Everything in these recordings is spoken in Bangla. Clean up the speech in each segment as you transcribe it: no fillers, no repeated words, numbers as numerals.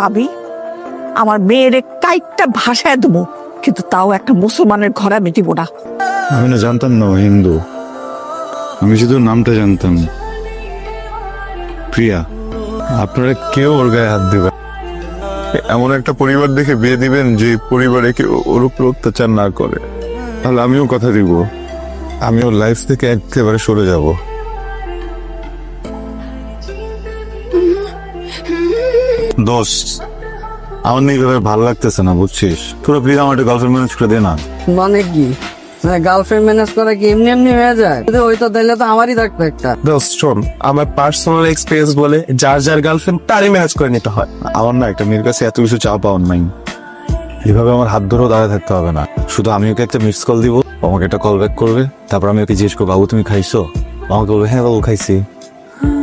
আমি আমার মেয়ের কাইটটা ভাষায় দেবো, কিন্তু তাও একটা মুসলমানের ঘরে আমি দিব না। আমি না জানতাম না ও হিন্দু, আমি শুধু নামটা জানতাম। প্রিয়া, আপনারা কেউ ওর গায়ে হাত দেবেন, এমন একটা পরিবার দেখে বিয়ে দিবেন যে পরিবারে কেউ ওর উপর অত্যাচার না করে। তাহলে আমিও কথা দিব, আমি ওর লাইফ থেকে একেবারে সরে যাব। দোস্ত, আমার নিয়ে ভালো লাগতেছে না, বুঝছিস? তোরা প্লিজ আমার একটা গার্লফ্রেন্ড ম্যানেজ করে দে না। মানে কি গার্লফ্রেন্ড ম্যানেজ করা কি এমনি এমনি হয়ে যায়? যদি হইতো তাহলে তো আমারই থাকতো একটা। দোস্ত শোন, আমার পার্সোনাল এক্সপিরিয়েন্স বলে যার যার গার্লফ্রেন্ড তারই ম্যানেজ করে নিতে হয়। আমার না একটা মেয়ের কাছে এত কিছু চাওয়া পাওয়ার নাই। এভাবে আমার হাত ধরেও দাঁড়ায় থাকতে হবে না। শুধু আমি ওকে একটা মিস কল দিব, আমাকে একটা কল ব্যাক করবে, তারপর আমি ওকে জিজ্ঞেস করবো, বাবু তুমি খাইছো? আমাকে বলবে হ্যাঁ বাবু খাইছি।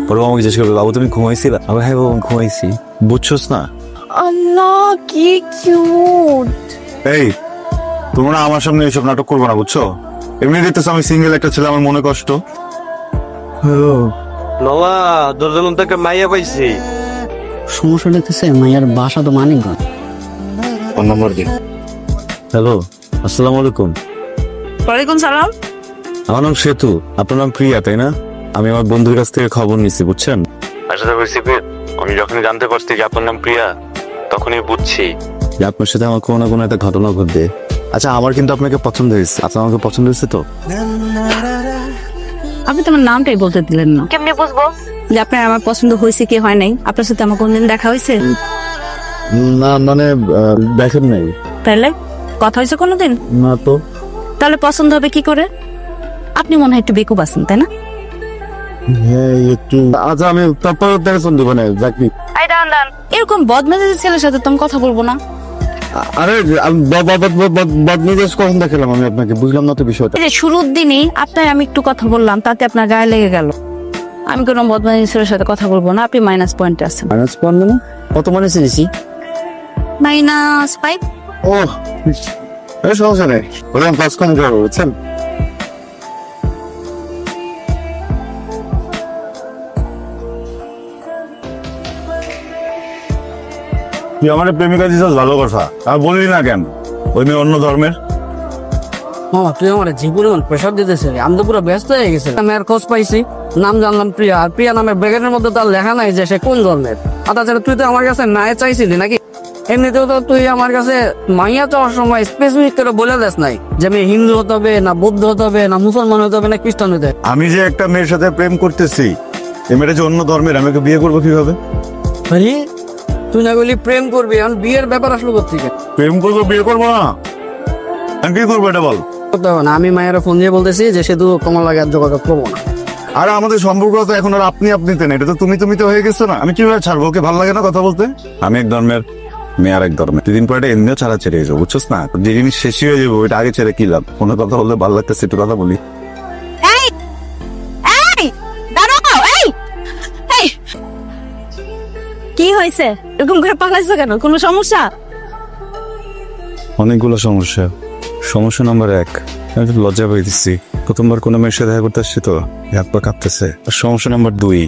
পরে আমাকে জিজ্ঞেস করবে, বাবু তুমি ঘুমাইছিলা? আমি হ্যাঁ বাবু ঘুমাইছি। বুঝছোস না? আল্লাহ কি কিউট। এই, তোমরা আমার সামনে এইসব নাটক করবো না, বুঝছো? এমনি দেখতেছো আমি সিঙ্গেল একটা ছেলে, আমার মনে কষ্ট। নওয়া দরজার থেকে মাইয়া পাইছি। সমস্যা দেখতেছে মায়ের বাসা তো মানিকগঞ্জ। ফোন নাম্বার দিন। হ্যালো, আসসালামু আলাইকুম। ওয়ালাইকুম সালাম। আমার নাম সেতু, আপনার নাম প্রিয়া তাই না? আমি আমার বন্ধুর কাছ থেকে খবর নিচ্ছি, বুঝছেন? আমি যখনই জানতে পারছি যে আপনার নাম প্রিয়া, তখনই বুঝছি যে আপনার সাথে আমার কোনো না কোনো একটা ঘটনা ঘটবে। আচ্ছা, আমার কিন্তু আপনাকে পছন্দ হয়েছে। আপনার আমাকে পছন্দ হয়েছে তো? আপনি তো আমার নামটাই বলতে দিলেন না। কেমনে বুঝবো যে আপনার আমার পছন্দ হয়েছে কি হয় নাই? আপনার সাথে আমার কোনদিন দেখা হয়েছে? না মানে দেখেন নাই। তাহলে কথা হয়েছে কোনোদিন? না তো। তাহলে পছন্দ হবে কি করে? আপনি মনে হয় একটু বেকুব আছেন, তাই না? হ্যাঁ একটু। আচ্ছা, আমি তারপর ফোন দেবো না। এরকম বদমেজাজের ছেলের সাথে তুমি কথা বলবো না। আরে বদমেজাজ কখন দেখালাম আমি আপনাকে? বুঝলাম না তো বিষয়টা। এই যে শুরুর দিনই আপনার আমি একটু কথা বললাম, তাতে আপনার গায়ে লেগে গেল। আমি কোনো বদমেজাজের ছেলের সাথে কথা বলবো না। আপনি মাইনাস পয়েন্টে আছেন। মাইনাস পয়েন্ট মানে কত মাইনাস দিছি? -5। ও সমস্যা নেই, বললাম ক্লাস কম করবো, বুঝছেন? তুই আমার প্রেমিকা দিছিস, ভালো কথা। আর বললি না কেন? ওই মেয়ে অন্য ধর্মের। মামা তুই আমার জীবনে প্রেশার দিতেছে, আমি তো পুরো ব্যস্ত হয়ে গেছি। আমি আর খোঁজ পাইছি, নাম জানলাম প্রিয়া। আর প্রিয়া নামের ব্যাগের মধ্যে তার লেখা নাই যে সে কোন ধর্মের। আর তাছাড়া তুই তো আমার কাছে না চাইছিলি নাকি? এমনিতেও তো তুই আমার কাছে মাইয়া চাওয়ার সময় স্পেসিফিক করে বলে দেস নাই যে আমি হিন্দু হতে হবে না, বৌদ্ধ হতে হবে না, মুসলমান হতে হবে না, খ্রিস্টান হতে হবে। আমি যে একটা মেয়ের সাথে প্রেম করতেছি, এই মেয়েটা যে অন্য ধর্মের, আমি ওকে বিয়ে করবো কিভাবে? আরে তুই না বলি প্রেম করবি, এখন বিয়ের ব্যাপার আসলো কোথেকে? প্রেম করবো, বিয়ে করবো না? আমি কি করবো এটা বল? করতে হবে না। আমি মায়ের ফোন দিয়ে বলতেছি যে সে তো তোমার লাগে আর যোগাযোগ করবো না। আর আমাদের সম্পর্ক তো এখন আর আপনি আপনিতে না, এটা তো তুমি তো হয়ে গেছো না। আমি কিভাবে ছাড়বো? ওকে ভালো লাগে না কথা বলতে? আমি এক ধর্মের, মেয়ে আর এক ধর্মের। দুদিন পরে এটা এমনিও ছাড়া ছেড়ে যাবো, বুঝছোস না? যে জিনিস শেষই হয়ে যাবো ওইটা আগে ছেড়ে কি লাভ? কোনো কথা বললে ভালো লাগতেছে, একটু কথা বলি। কি হয়েছে? এরকম করে পালাইছো কেন? কোনো সমস্যা? অনেকগুলো সমস্যা। সমস্যা নাম্বার 1, আমি একটু লজ্জা পাইতেছি। প্রথমবার কোনো মেয়ের সাথে দেখা করতে আসছি তো হাত পা কাঁপতেছে। আর সমস্যা নাম্বার 2,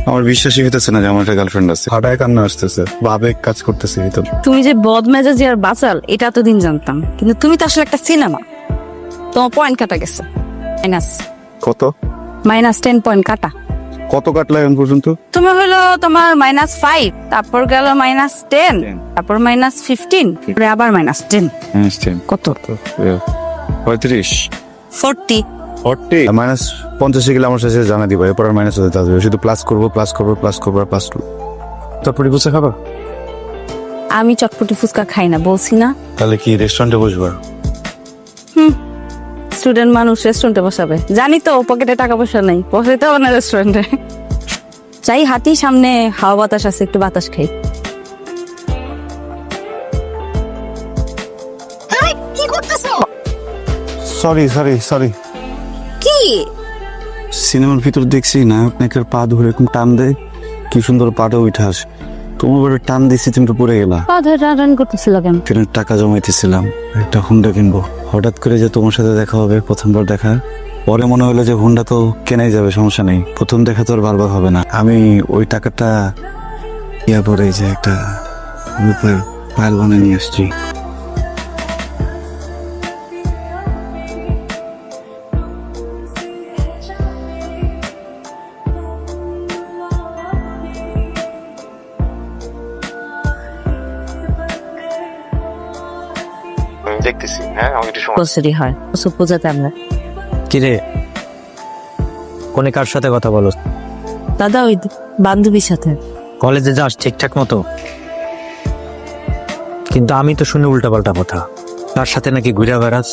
আমার বিশ্বাসই হইতেছে না যে আমার একটা গার্লফ্রেন্ড আছে। হাঁটায় কান্না আসতেছে, আবেগ কাজ করতেছে ভিতর। তুমি যে বদমেজাজি আর বাচাল এটা এতদিন জানতাম, কিন্তু তুমি তো আসলে একটা সিনেমা। তোমার পয়েন্ট কাটা গেছে। কত? -10 পয়েন্ট কাটা। কত কাটলা এখন পর্যন্ত? তুমি হলো তোমার -5, তারপর গেল -10, তারপর -15, তারপরে আবার -10। কত? 35, 40। 40 -50 গেলে আমার সাথে জানা দিবা। এরপর আর মাইনাস হতে থাকবে, শুধু প্লাস করবো আর প্লাস করবো। তারপরে বুঝে খাবা? আমি চটপটি ফুচকা খাই না, বলছি না? তাহলে কি রেস্টুরেন্টে বসবা? স্টুডেন্ট মানুষ রেস্টুরেন্টে বসাবে? জানি তো পকেটে টাকা পয়সা নেই, বসাইতে হবে না রেস্টুরেন্টে। চাই হাঁটি, সামনে হাওয়া বাতাস আছে, একটু বাতাস খাই। কি করতেছো? সরি। কি সিনেমার ভিতর দেখছি নায়ক নায়িকার পা ধরে এরকম টান দেয়, কি সুন্দর পাটা উঠে আসে। তোমার বড় টান দিচ্ছি, তুমি তো পড়ে গেলা। পা ধরে টান করতেছিল কেন? ট্রেনের টাকা জমাইতেছিলাম, একটা হুন্ডা কিনবো। হঠাৎ করে যে তোমার সাথে দেখা হবে, প্রথমবার দেখা, পরে মনে হলো যে হুন্ডা তো কেনাই যাবে, সমস্যা নেই। প্রথম দেখা তো আর বারবার হবে না। আমি ওই টাকাটা পরে যে একটা পায়েল বানিয়ে নিয়ে আসছি। আমি দেখতেছি, হ্যাঁ আমাকে একটু সময় বছরই হয় ওসব পূজাতে আমরা। কিরে কোনে কার সাথে কথা বলো? দাদা ওই বান্ধবীর সাথে। কলেজে যাস ঠিকঠাক মতো? কিন্তু আমি তো শুনি উল্টাপাল্টা কথা, তার সাথে নাকি ঘুরে বেড়াস।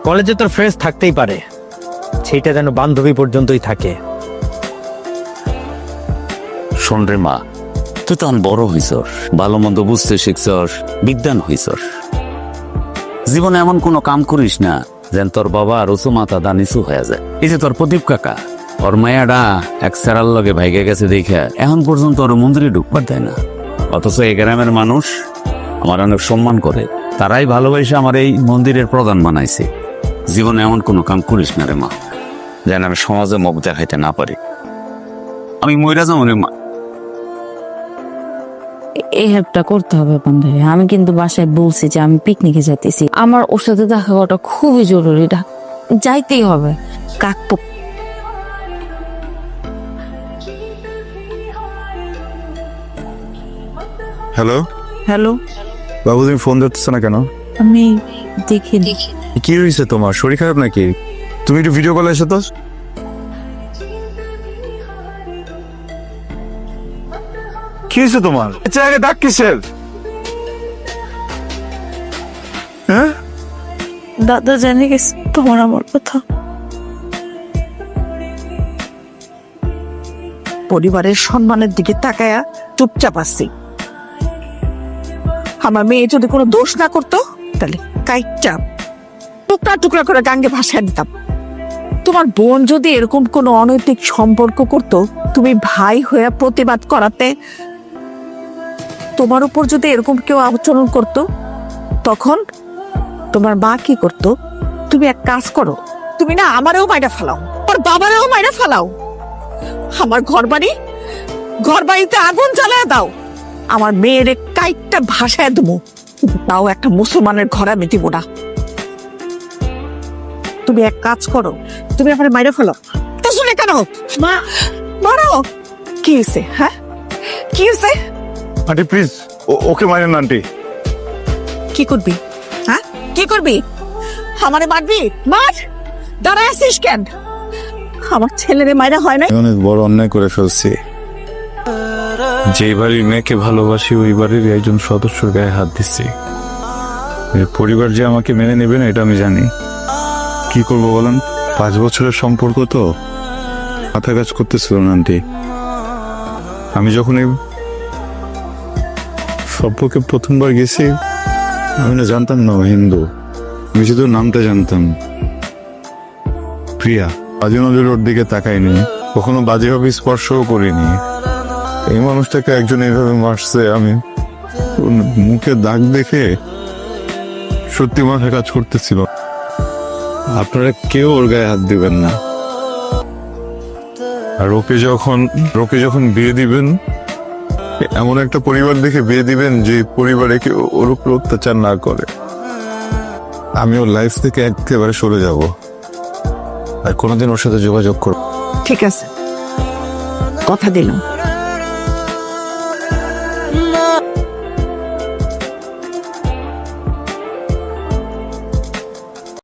কলেজে তোর ফ্রেন্ডস থাকতেই পারে, সেইটা যেন বান্ধবী পর্যন্তই থাকে। শোন রে মা, তুই তখন বড় হইছস, ভালো মন্দ বুঝতে শিখছস, বিদ্যান হইছস। জীবনে এমন কোনো কাম করিস না যেন তোর বাবা আর উঁচু মাথা দা নিচু হয়ে যায়। এই যে তোর প্রদীপ কাকা, ওর মায়াডা এক সেরার লগে ভাইগে গেছে দেখে এখন পর্যন্ত ওর মন্দিরে ঢুকবার দেয় না। অথচ এই গ্রামের মানুষ আমার অনেক সম্মান করে, তারাই ভালোবাসে আমার এই মন্দিরের প্রধান বানাইছে। জীবনে এমন কোনো কাম করিস না রে মা যেন আমি সমাজে মুখ দেখাইতে না পারি। আমি মইরা যাবো রে মা। এই হেল্পটা করতে হবে বান্ধবী। আমি কিন্তু বাসায় বলছি যে আমি পিকনিকে যাইতেছি, আমার ওর সাথে দেখা করাটা খুবই জরুরি, যাইতেই হবে। কাকপো হ্যালো হ্যালো, বাবু, তুমি ফোন ধরতেছ না কেন? আমি দেখি কি হয়েছে তোমার? শরীর খারাপ নাকি? তুমি একটু ভিডিও কলে এসো তো। কি হয়েছে তোমার? আগে ডাক কিসের? হ্যাঁ, দাদা জানে গেছে তোমার আমার কথা। পরিবারের সম্মানের দিকে তাকায়া চুপচাপ আসছি। আমার মেয়ে যদি কোনো দোষ না করতো তাহলে কাইটটা টুকরা টুকরা করে গাঙ্গে ভাসায় দিতাম। তোমার বোন যদি এরকম কোনো অনৈতিক সম্পর্ক করতো, তুমি ভাই হয়ে প্রতিবাদ করাতে, তোমার উপর যদি এরকম কেউ আচরণ করতো, তখন তোমার মা কি করতো? তুমি এক কাজ করো, তুমি না আমারও মাইরা ফেলাও, ওর বাবারেও মাইরা ফেলাও, আমার ঘর বাড়িতে আগুন জ্বালায় দাও, আমার মেয়ের কাইটটা ভাসায় দেবো, তাও একটা মুসলমানের ঘর আমি দিব না। তুমি এক কাজ করো, তুমি আমার মাইরা ফেলো। তা শুনে কেন মা মারো? কি হয়েছে? হ্যাঁ কি হয়েছে? আন্টি প্লিজ, ওকে মারেন না আন্টি। কি করবি? হ্যাঁ কি করবি? আমারে মারবি? মার, দাঁড়ায় আছিস কেন? আমার ছেলেরে মাইরা হয় না? অনেক বড় অন্যায় করে ফেলছি। যে বাড়ির মেয়েকে ভালোবাসি ওই বাড়ির একজন সদস্যর গায়ে হাত দিচ্ছি। এর পরিবার যে আমাকে মেনে নেবে না এটা আমি জানি। কি করবো বলেন? 5 বছরের সম্পর্ক তো, মাথা কাজ করতেছিল না আন্টি। আমি যখন এই সম্পর্কে প্রথমবার গেছি, আমি না জানতাম না ও হিন্দু, আমি শুধু নামটা জানতাম প্রিয়া। বাজে নজর ওর দিকে তাকাইনি, কখনো বাজেভাবে স্পর্শও করিনি। এই মানুষটাকে একজন এইভাবে মারছে, আমি ওর মুখে দাগ দেখে সত্যি মাথা কাজ করতেছিল। আপনারা কেউ ওর গায়ে হাত দিবেন না। আর ওকে যখন বিয়ে দিবেন, এমন একটা পরিবার দেখে বিয়ে দিবেন যে পরিবারে কেউ ওর উপর অত্যাচার না করে। আমি ওর লাইফ থেকে একেবারে সরে যাব, আর কোনোদিন ওর সাথে যোগাযোগ করব। ঠিক আছে, কথা দিলাম।